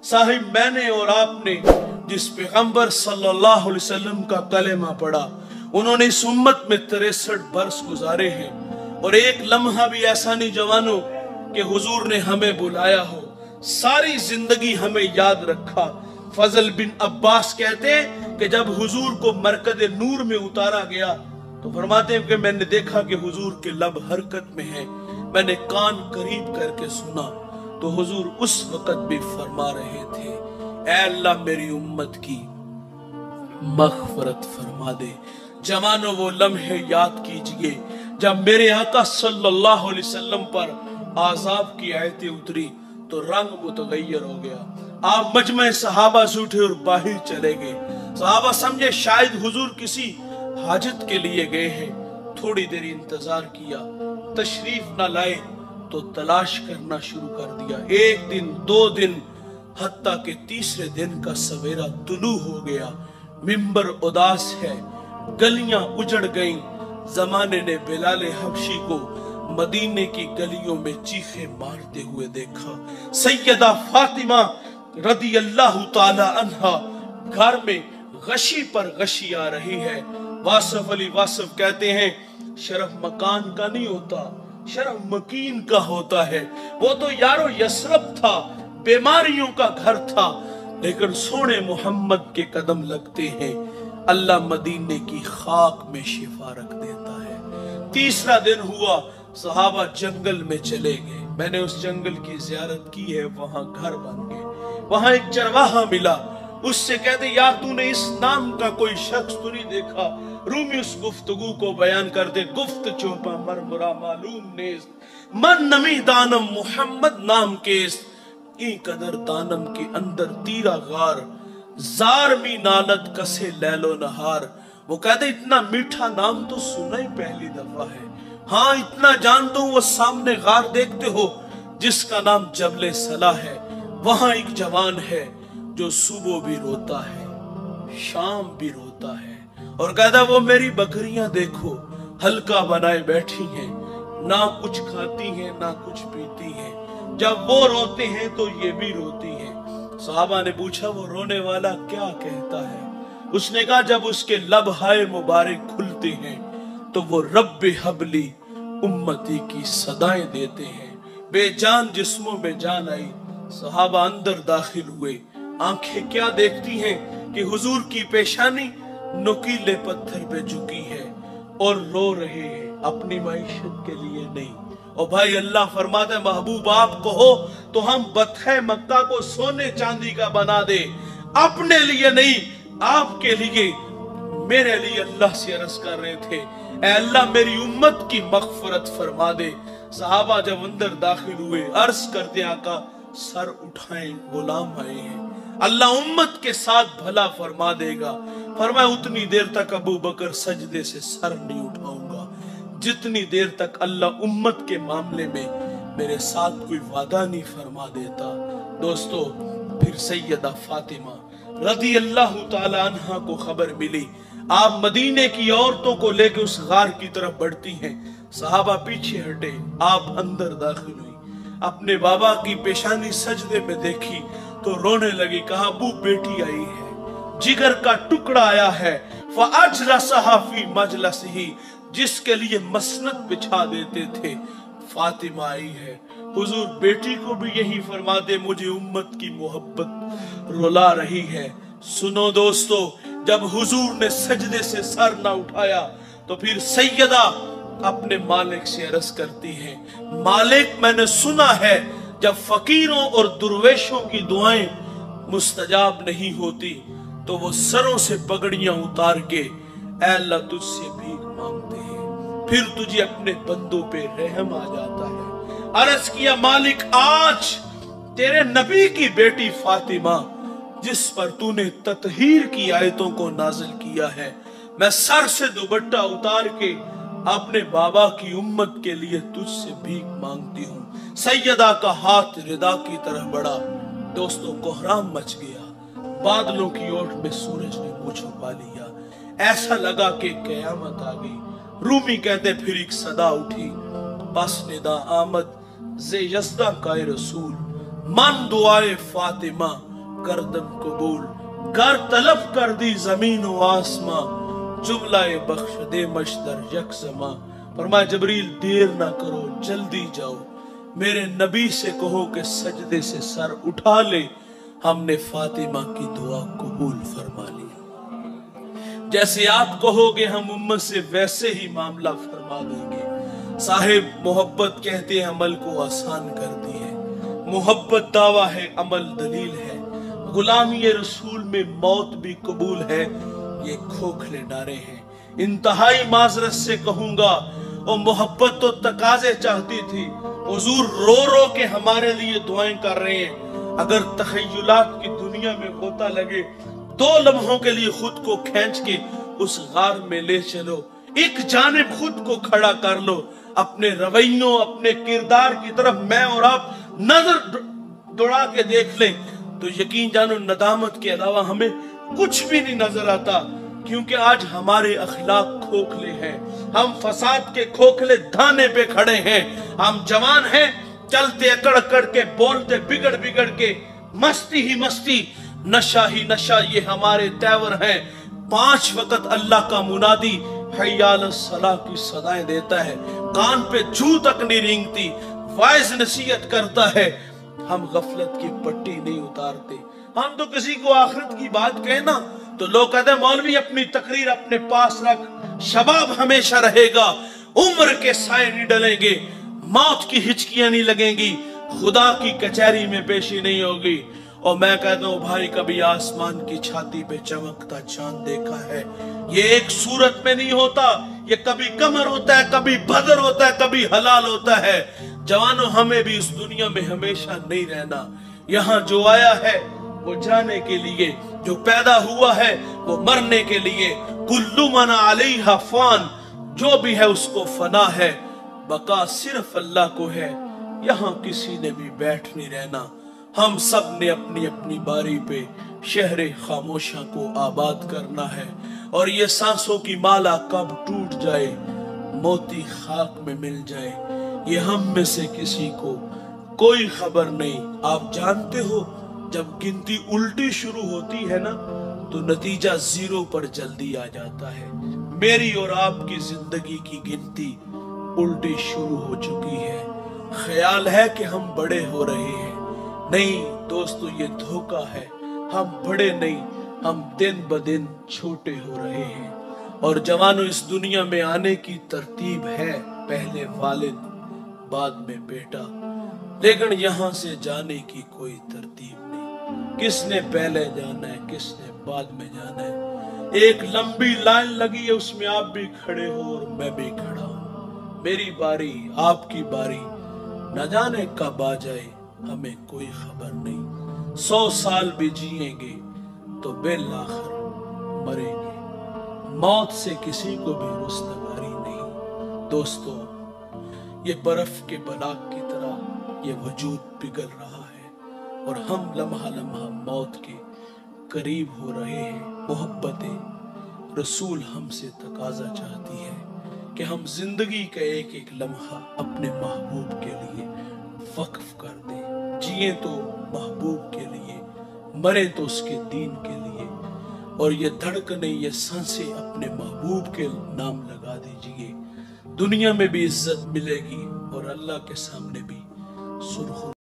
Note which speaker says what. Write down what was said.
Speaker 1: साहिब मैंने और आपने जिस पैगंबर सल्लल्लाहु अलैहि वसल्लम का कलेमा पढ़ा, उन्होंने इस उम्मत में 63 बरस गुजारे हैं, और एक लम्हा भी ऐसा नहीं जवानों कि हुजूर ने हमें बुलाया हो, सारी जिंदगी हमें याद रखा। फजल बिन अब्बास कहते हैं कि जब हुजूर को मरकद नूर में उतारा गया तो फरमाते हैं कि मैंने देखा कि हुजूर के लब हरकत में है, मैंने कान करीब करके सुना तो हुजूर उस वक्त भी फरमा रहे थे, ऐ अल्लाह मेरी उम्मत की मग़फ़िरत फरमा दे। जवानों वो लम्हे याद कीजिए जब मेरे आका सल्लल्लाहु अलैहि वसल्लम पर आज़ाब की आयतें उतरी तो रंग मुतगय्यर हो गया। आप मजमे सहाबा से उठे और बाहर चले गए। सहाबा समझे शायद हुजूर किसी हाजत के लिए गए हैं। थोड़ी देर इंतजार किया, तशरीफ ना लाए तो तलाश करना शुरू कर दिया। एक दिन, 2 दिन, हत्ता के तीसरे दिन का सवेरा तुलू हो गया। मिंबर उदास है, गलियां उजड़ गईं। जमाने ने बिलाल हबशी को मदीने की गलियों में चीखे मारते हुए देखा। सैयदा फातिमा रदी अल्लाह ताला अन्हा घर में गशी पर गशी आ रही है। वासफ अली वासफ कहते हैं शरफ मकान का नहीं होता, शरफ मकीन का होता है। वो तो यारो यसरब था, बीमारियों का घर था, लेकिन सोने मोहम्मद के कदम लगते हैं, अल्लाह मदीने की खाक में शिफा रख देता है। तीसरा दिन हुआ, सहाबा जंगल में चले गए। मैंने उस जंगल की जियारत की है, वहां घर बन गए। वहां एक चरवाहा मिला, उससे कहते यार तूने इस नाम का कोई शख्स तो नहीं देखा? रूमी उस गुफ्तगू को बयान करते, गुफ्त चोपा मरमुरा मालूम नेस मन नमी दानम मोहम्मद नाम केस ई कदर दानम के अंदर तीरा गार जार मी नालत कसे लैलो नहार। वो कहते इतना मीठा नाम तो सुना ही पहली दफा है। हाँ इतना जानता हूं, वो सामने गार देखते हो जिसका नाम जबले सला है, वहां एक जवान है जो सुबह भी रोता है, शाम भी रोता है, और कहता वो मेरी बकरियां देखो हल्का बनाए बैठी हैं, ना कुछ खाती हैं ना कुछ पीती हैं, जब वो रोते हैं तो ये भी रोती हैं। सहाबा ने पूछा वो रोने वाला क्या कहता है? उसने कहा जब उसके लब हाय मुबारक खुलते हैं तो वो रब्बे हबली उम्मती की सदाएं देते हैं। बेजान जिस्मों में जान आई। सहाबा अंदर दाखिल हुए। आंखें क्या देखती हैं कि हुजूर की पेशानी नुकीले पत्थर पे झुकी है और रो रहे हैं, अपनी माइशत के लिए नहीं। और भाई अल्लाह फरमाता है महबूब आप कहो तो हम बत्थे मक्का को सोने चांदी का बना दे, अपने लिए नहीं आपके लिए। मेरे लिए अल्लाह से अर्ज कर रहे थे, ऐ अल्लाह मेरी उम्मत की मग़फ़िरत फरमा दे। सहाबा जब अंदर दाखिल हुए अर्ज करते आका सर उठाएं गुलाम आए हैं, अल्लाह उम्मत के साथ भला फरमा देगा। फरमाया उतनी देर तक अबू बकर सजदे से सर नहीं उठाऊंगा जितनी देर तक अल्लाह उम्मत के मामले में मेरे साथ कोई वादा नहीं फरमा देता। दोस्तों फिर सैयदा फातिमा रज़ी अल्लाह ताला अन्हा को खबर मिली, आप मदीने की औरतों को लेकर उस गार की तरफ बढ़ती हैं। सहाबा पीछे हटे, आप अंदर दाखिल हुई, अपने बाबा की पेशानी सजदे में देखी तो रोने लगी। कहा अबू बेटी आई है, जिगर का टुकड़ा आया है, फ़अजलसहा फ़ी मजलसिही, जिसके लिए मसनद बिछा देते थे, फातिमा आई है। हुजूर बेटी को भी यही फरमा दे, मुझे उम्मत की मोहब्बत रुला रही है। सुनो दोस्तों, जब हुजूर ने सजदे से सर ना उठाया तो फिर सैयदा अपने मालिक से अर्ज करती है, मालिक मैंने सुना है जब फकीरों और दुर्वेशों की दुआएं मुस्तजाब नहीं होती तो वो सरों से पगड़ियां उतार के ऐ अल्लाह तुझसे भीख मांगते हैं, फिर तुझे अपने बंदों पे रहम आ जाता है। अर्ज किया मालिक आज तेरे नबी की बेटी फातिमा जिस पर तूने ततहीर की आयतों को नाजिल किया है, मैं सर से दुपट्टा उतार के अपने बाबा की उम्मत के लिए तुझसे भीख मांगती हूँ। सैयदा का हाथ रिदा की तरफ बढ़ा। दोस्तों कोहराम मच गया, बादलों की ओट में सूरज ने मुंह छुपा लिया, ऐसा लगा कि कयामत आ गई। रूमी कहते फिर एक सदा उठी, बस निदा आमद जे यज़दा का रसूल, मन दुआए फातिमा करदम कबूल कर तलब कर दी जमीन व आसमां जुमला बख्श दे मशदर यकसमा। फरमाया जबरील देर ना करो जल्दी जाओ, मेरे नबी से कहो कि सजदे से सर उठा ले, हमने फातिमा की दुआ कबूल फरमा लिया। जैसे आप कहोगे हम उम्मत से वैसे ही मामला फरमा देंगे। साहिब मोहब्बत कहते हैं अमल को आसान कर दी है, मोहब्बत दावा है अमल दलील है, गुलामी रसूल में मौत भी कबूल है, ये खोखले नारे हैं। इंतहाई माजरत से कहूंगा और मोहब्बत तो तकाजे चाहती थी, हुजूर रो रो के हमारे लिए दुआएं कर रहे हैं। अगर तखय्युलात की दुनिया में होता लगे 2 लम्हों के लिए खुद को खींच के उस गार में ले चलो, एक जानिब खुद को खड़ा कर लो, अपने रवैयों अपने किरदार की तरफ मैं और आप नजर दौड़ा के देख लें तो यकीन जानो नदामत के अलावा हमें कुछ भी नहीं नजर आता। क्योंकि आज हमारे अखलाक खोखले हैं, हम फसाद के खोखले धाने पे खड़े हैं। हम जवान हैं, चलते अकड़ अकड़ के, बोलते बिगड़ बिगड़ के, मस्ती ही मस्ती, नशा ही नशा, ये हमारे तेवर हैं। 5 वक्त अल्लाह का मुनादी हय्या अलस सलाह की सदाएं देता है, कान पे जू तक नहीं रेंगती, वाइज नसीहत करता है। हम गफलत की पट्टी नहीं उतारते। हम तो किसी को आखिरत की बात कहे ना तो लोग कहते हैं मौलवी अपनी तकरीर अपने पास रख, शबाब हमेशा रहेगा, उम्र के साए नहीं डलेंगे, मौत की हिचकियां नहीं लगेंगी, खुदा की कचहरी में पेशी नहीं होगी। और मैं कहता हूँ भाई कभी आसमान की छाती पे चमकता चांद देखा है, ये एक सूरत में नहीं होता, ये कभी कमर होता है, कभी बदर होता है, कभी हलाल होता है। जवानों हमें भी इस दुनिया में हमेशा नहीं रहना। यहाँ जो आया है वो जाने के लिए, जो पैदा हुआ है वो मरने के लिए। कुल्लु मन अलैहा फान, जो भी है उसको फना है, बका सिर्फ अल्लाह को है, यहाँ किसी ने भी बैठ नहीं रहना। हम सब ने अपनी अपनी बारी पे शहरे खामोशा को आबाद करना है। और ये सांसों की माला कब टूट जाए, मोती खाक में मिल जाए, ये हम में से किसी को कोई खबर नहीं। आप जानते हो जब गिनती उल्टी शुरू होती है ना तो नतीजा 0 पर जल्दी आ जाता है। मेरी और आपकी जिंदगी की गिनती उल्टी शुरू हो चुकी है। ख्याल है कि हम बड़े हो रहे हैं, नहीं दोस्तों ये धोखा है। हम बड़े नहीं, हम दिन ब दिन छोटे हो रहे हैं। और जवानों इस दुनिया में आने की तरतीब है, पहले वालिद बाद में बेटा, लेकिन यहाँ से जाने की कोई तरतीब नहीं। किसने पहले जाना है, किसने बाद में जाना है। एक लंबी लाइन लगी है, उसमें आप भी खड़े हो और मैं भी खड़ा हूं। मेरी बारी आपकी बारी, न जाने कब आ जाए हमें कोई खबर नहीं। 100 साल भी जिएंगे तो बिलाखिर मरेंगे। मौत से किसी को भी रुस्तगारी नहीं। दोस्तों ये बर्फ के बलाक की तरह ये वजूद पिघल रहा है और हम लम्हा लम्हा मौत के करीब हो रहे हैं। मोहब्बत रसूल हमसे तकाजा चाहती है कि हम जिंदगी का एक एक लम्हा अपने महबूब के लिए वक्फ कर दें। जिए तो महबूब के लिए, मरे तो उसके दीन के लिए। और ये धड़कने ये सांसें अपने महबूब के नाम लगा दीजिए। दुनिया में भी इज्जत मिलेगी और अल्लाह के सामने भी सुर्ख